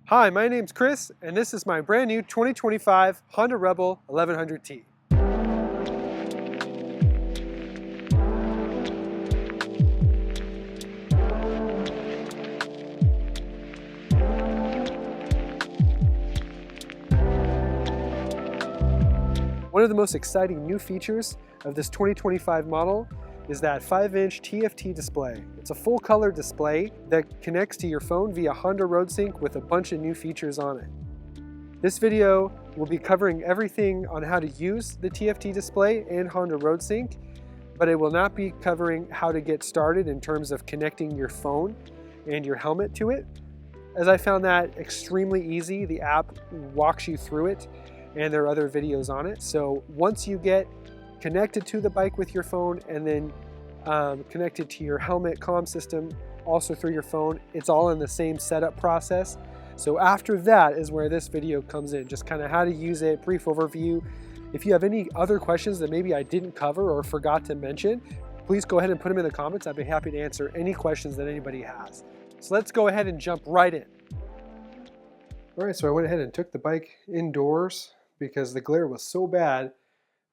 Hi, my name's Chris, and this is my brand new 2025 Honda Rebel 1100T. One of the most exciting new features of this 2025 model is that 5-inch TFT display. It's a full-color display that connects to your phone via Honda RoadSync with a bunch of new features on it. This video will be covering everything on how to use the TFT display and Honda RoadSync, but it will not be covering how to get started in terms of connecting your phone and your helmet to it, as I found that extremely easy. The app walks you through it, and there are other videos on it. So once you get connected to the bike with your phone and then connected to your helmet comm system also through your phone, it's all in the same setup process. So after that is where this video comes in, just kind of how to use it, brief overview. If you have any other questions that maybe I didn't cover or forgot to mention, please go ahead and put them in the comments. I'd be happy to answer any questions that anybody has. So let's go ahead and jump right in. All right, so I went ahead and took the bike indoors because the glare was so bad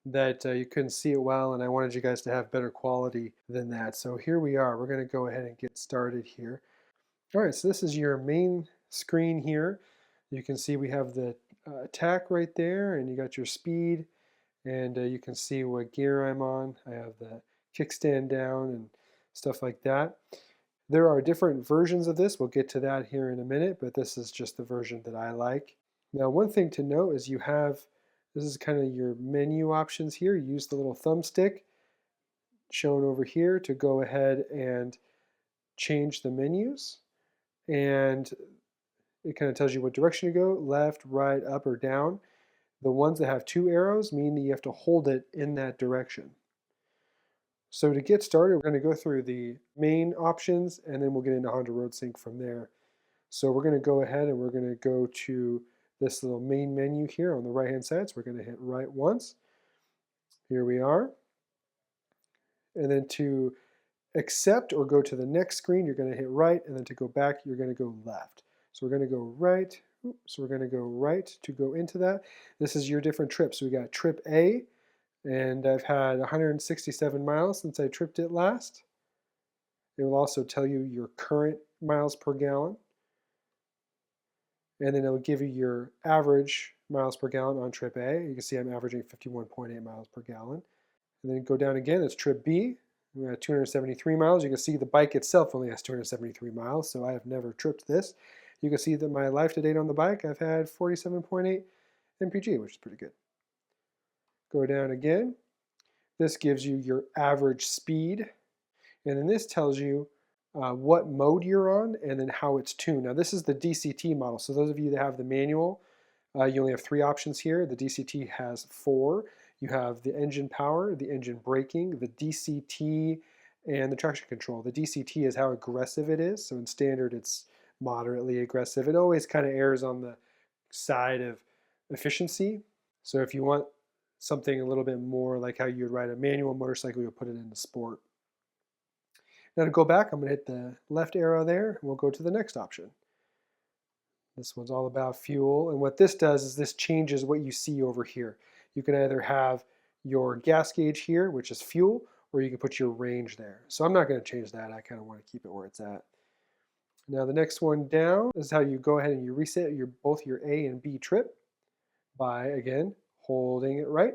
that you couldn't see it well, and I wanted you guys to have better quality than that. So here we are. We're going to go ahead and get started here. All right, so this is your main screen here. You can see we have the attack right there, and you got your speed, and you can see what gear I'm on. I have the kickstand down and stuff like that. There are different versions of this. We'll get to that here in a minute, but this is just the version that I like. Now, one thing to note is you have, this is kind of your menu options here. You use the little thumbstick shown over here to go ahead and change the menus. And it kind of tells you what direction to go, left, right, up, or down. The ones that have two arrows mean that you have to hold it in that direction. So to get started, we're going to go through the main options, and then we'll get into Honda RoadSync from there. So we're going to go ahead and we're going to go to this little main menu here on the right hand side. So we're going to hit right once. Here we are. And then to accept or go to the next screen, you're going to hit right, and then to go back, you're going to go left. So we're going to go right. So we're going to go right to go into that. This is your different trips. So we got trip A, and I've had 167 miles since I tripped it last. It will also tell you your current miles per gallon. And then it'll give you your average miles per gallon on trip A. You can see I'm averaging 51.8 miles per gallon. And then go down again, it's trip B. We're at 273 miles. You can see the bike itself only has 273 miles, so I have never tripped this. You can see that my life to date on the bike, I've had 47.8 mpg, which is pretty good. Go down again. This gives you your average speed. And then this tells you what mode you're on and then how it's tuned. Now this is the DCT model. So those of you that have the manual, you only have 3 options here. The DCT has 4. You have the engine power, the engine braking, the DCT, and the traction control. The DCT is how aggressive it is. So in standard, it's moderately aggressive. It always kind of errs on the side of efficiency. So if you want something a little bit more like how you'd ride a manual motorcycle, you'll put it into sport. Now to go back, I'm going to hit the left arrow there, and we'll go to the next option. This one's all about fuel, and what this does is this changes what you see over here. You can either have your gas gauge here, which is fuel, or you can put your range there. So I'm not going to change that. I kind of want to keep it where it's at. Now the next one down is how you go ahead and you reset both your A and B trip by, again, holding it right.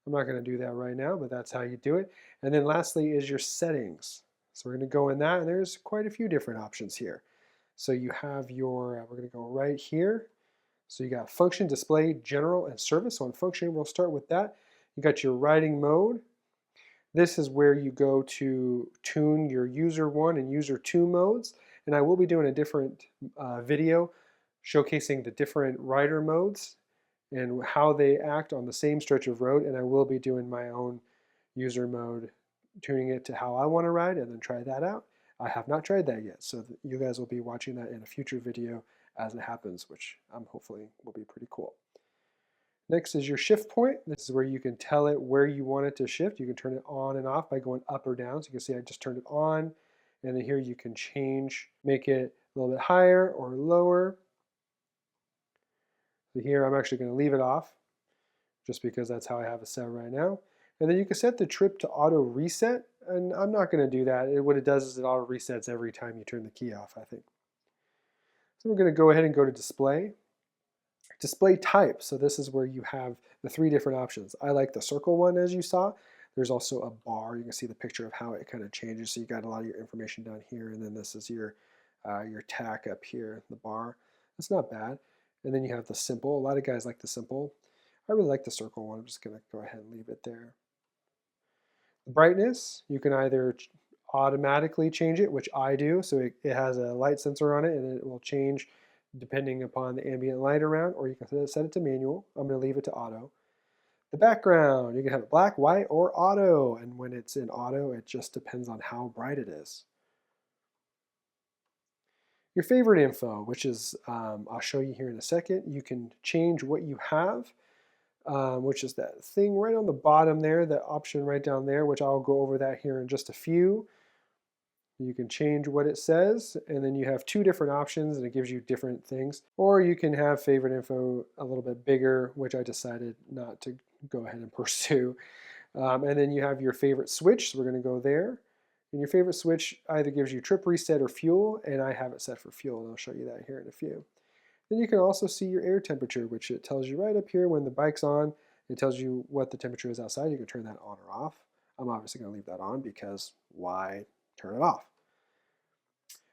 I'm not going to do that right now, but that's how you do it. And then lastly is your settings. So we're going to go in that, and there's quite a few different options here. So you have your, we're going to go right here. So you got function, display, general, and service. So on function, we'll start with that. You got your riding mode. This is where you go to tune your user 1 and user 2 modes. And I will be doing a different video showcasing the different rider modes and how they act on the same stretch of road. And I will be doing my own user mode, tuning it to how I want to ride, and then try that out. I have not tried that yet, so you guys will be watching that in a future video as it happens, which hopefully will be pretty cool. Next is your shift point. This is where you can tell it where you want it to shift. You can turn it on and off by going up or down. So you can see I just turned it on, and then here you can change, make it a little bit higher or lower. So here I'm actually going to leave it off just because that's how I have it set right now. And then you can set the trip to auto reset, and I'm not going to do that. What it does is it auto resets every time you turn the key off, I think. So we're going to go ahead and go to display. Display type, so this is where you have the 3 different options. I like the circle one, as you saw. There's also a bar. You can see the picture of how it kind of changes. So you got a lot of your information down here, and then this is your tack up here, the bar. That's not bad. And then you have the simple. A lot of guys like the simple. I really like the circle one. I'm just going to go ahead and leave it there. Brightness, you can either automatically change it, which I do. So it has a light sensor on it, and it will change depending upon the ambient light around, or you can set it to manual. I'm going to leave it to auto. The background, you can have it black, white, or auto. And when it's in auto, it just depends on how bright it is. Your favorite info, which is, I'll show you here in a second. You can change what you have, which is that thing right on the bottom there, that option right down there, which I'll go over that here in just a few. You can change what it says, and then you have 2 different options, and it gives you different things. Or you can have favorite info a little bit bigger, which I decided not to go ahead and pursue. And then you have your favorite switch, so we're going to go there. And your favorite switch either gives you trip reset or fuel, and I have it set for fuel, and I'll show you that here in a few. Then you can also see your air temperature, which it tells you right up here when the bike's on. It tells you what the temperature is outside. You can turn that on or off. I'm obviously going to leave that on because why turn it off?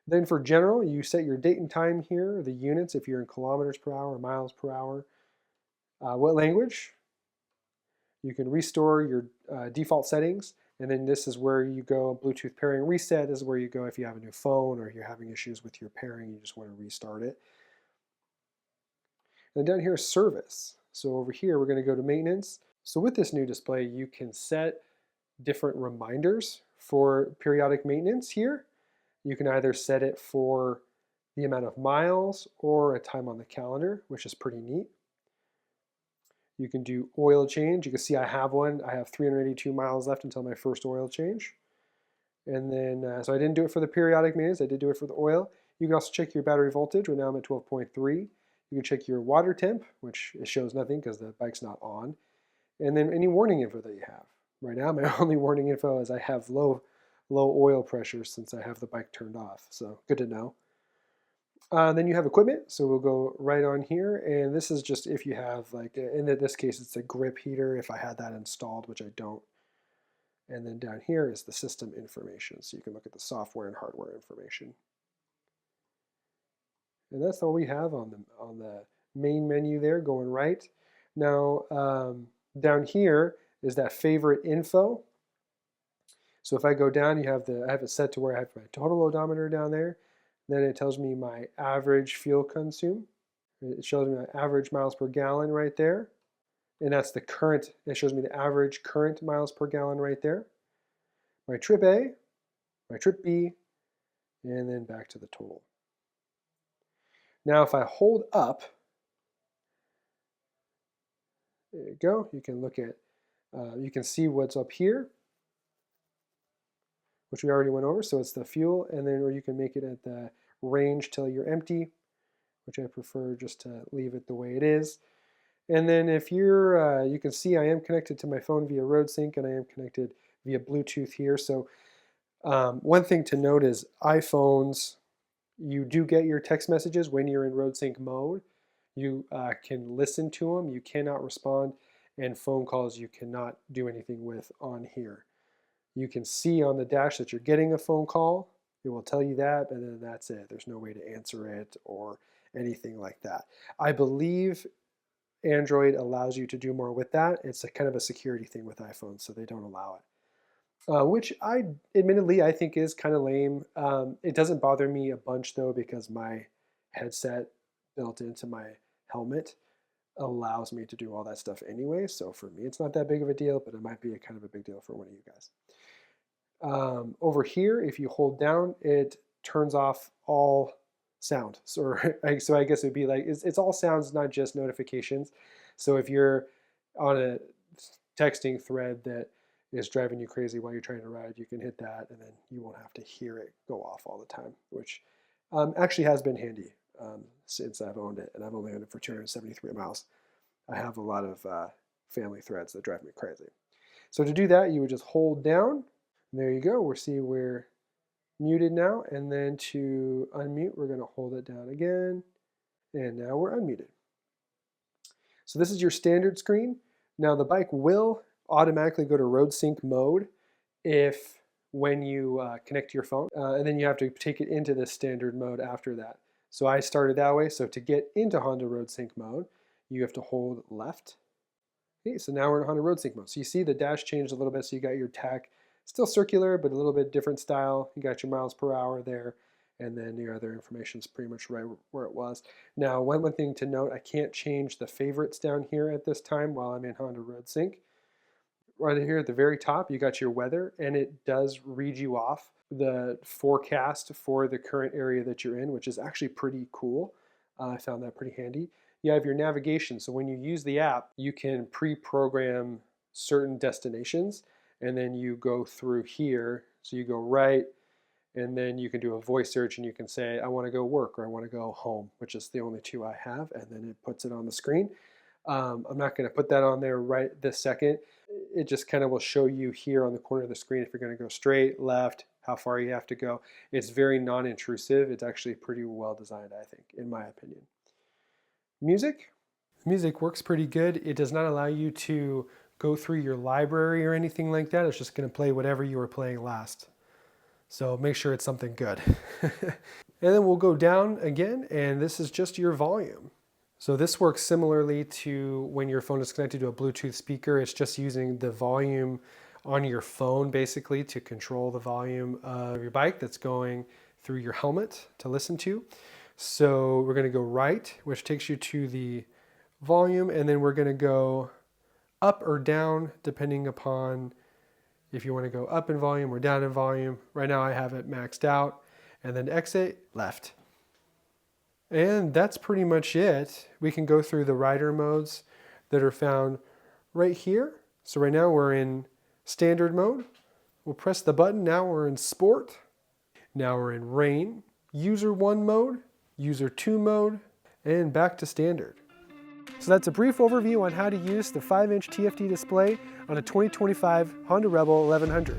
Then for general, you set your date and time here, the units, if you're in kilometers per hour or miles per hour. What language? You can restore your default settings, and then this is where you go. Bluetooth pairing reset is where you go if you have a new phone or you're having issues with your pairing, you just want to restart it. And down here is service. So over here, we're going to go to maintenance. So with this new display, you can set different reminders for periodic maintenance here. You can either set it for the amount of miles or a time on the calendar, which is pretty neat. You can do oil change. You can see I have one. I have 382 miles left until my first oil change. And then, so I didn't do it for the periodic maintenance. I did do it for the oil. You can also check your battery voltage. Right now I'm at 12.3. You can check your water temp, which it shows nothing because the bike's not on. And then any warning info that you have. Right now my only warning info is I have low oil pressure since I have the bike turned off. So good to know. Then you have equipment. So we'll go right on here. And this is just if you have, like, in this case, it's a grip heater if I had that installed, which I don't. And then down here is the system information. So you can look at the software and hardware information. And that's all we have on the main menu there going right. Now down here is that favorite info. So if I go down, I have it set to where I have my total odometer down there. Then it tells me my average fuel consume. It shows me my average miles per gallon right there. And that's the current, it shows me the average current miles per gallon right there. My trip A, my trip B, and then back to the total. Now if I hold up, there you go, you can look at, you can see what's up here, which we already went over, so it's the fuel, and then or you can make it at the range till you're empty, which I prefer just to leave it the way it is. And then if you're, you can see I am connected to my phone via RoadSync, and I am connected via Bluetooth here. So one thing to note is iPhones, you do get your text messages when you're in RoadSync mode. You can listen to them, you cannot respond, and phone calls you cannot do anything with on here. You can see on the dash that you're getting a phone call. It will tell you that, and then that's it. There's no way to answer it or anything like that. I believe Android allows you to do more with that. It's a kind of a security thing with iPhones, so they don't allow it. Which admittedly, I think is kind of lame. It doesn't bother me a bunch though, because my headset built into my helmet allows me to do all that stuff anyway. So for me, it's not that big of a deal, but it might be a kind of a big deal for one of you guys. Over here, if you hold down, it turns off all sound. So I guess it'd be like, it's all sounds, not just notifications. So if you're on a texting thread that is driving you crazy while you're trying to ride, you can hit that and then you won't have to hear it go off all the time, which actually has been handy. since I've owned it, and I've only owned it for 273 miles. I have a lot of family threads that drive me crazy. So to do that, you would just hold down. And there you go. We're muted now. And then to unmute, we're going to hold it down again. And now we're unmuted. So this is your standard screen. Now the bike will automatically go to RoadSync mode when you connect to your phone. And then you have to take it into the standard mode after that. So I started that way. So to get into Honda RoadSync mode, you have to hold left. Okay, so now we're in Honda RoadSync mode. So you see the dash changed a little bit. So you got your tach, still circular, but a little bit different style. You got your miles per hour there. And then your other information is pretty much right where it was. Now, one thing to note, I can't change the favorites down here at this time while I'm in Honda RoadSync. Right here at the very top, you got your weather, and it does read you off the forecast for the current area that you're in, which is actually pretty cool. I found that pretty handy. You have your navigation, so when you use the app, you can pre-program certain destinations, and then you go through here. So you go right, and then you can do a voice search, and you can say, I want to go work, or I want to go home, which is the only two I have, and then it puts it on the screen. I'm not going to put that on there right this second. It just kind of will show you here on the corner of the screen if you're going to go straight, left, how far you have to go. It's very non-intrusive. It's actually pretty well designed, I think, in my opinion. Music works pretty good. It does not allow you to go through your library or anything like that. It's just going to play whatever you were playing last. So make sure it's something good. And then we'll go down again, and this is just your volume. So this works similarly to when your phone is connected to a Bluetooth speaker. It's just using the volume on your phone basically to control the volume of your bike that's going through your helmet to listen to. So we're going to go right, which takes you to the volume, and then we're going to go up or down depending upon if you want to go up in volume or down in volume. Right now I have it maxed out, and then exit left. And that's pretty much it. We can go through the rider modes that are found right here. So right now we're in standard mode. We'll press the button. Now we're in sport. Now we're in rain, user 1 mode, user 2 mode, and back to standard. So that's a brief overview on how to use the 5-inch TFT display on a 2025 Honda Rebel 1100.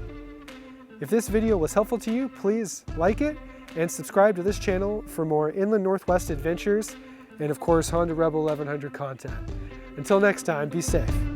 If this video was helpful to you, please like it and subscribe to this channel for more Inland Northwest adventures and of course Honda Rebel 1100 content. Until next time, be safe.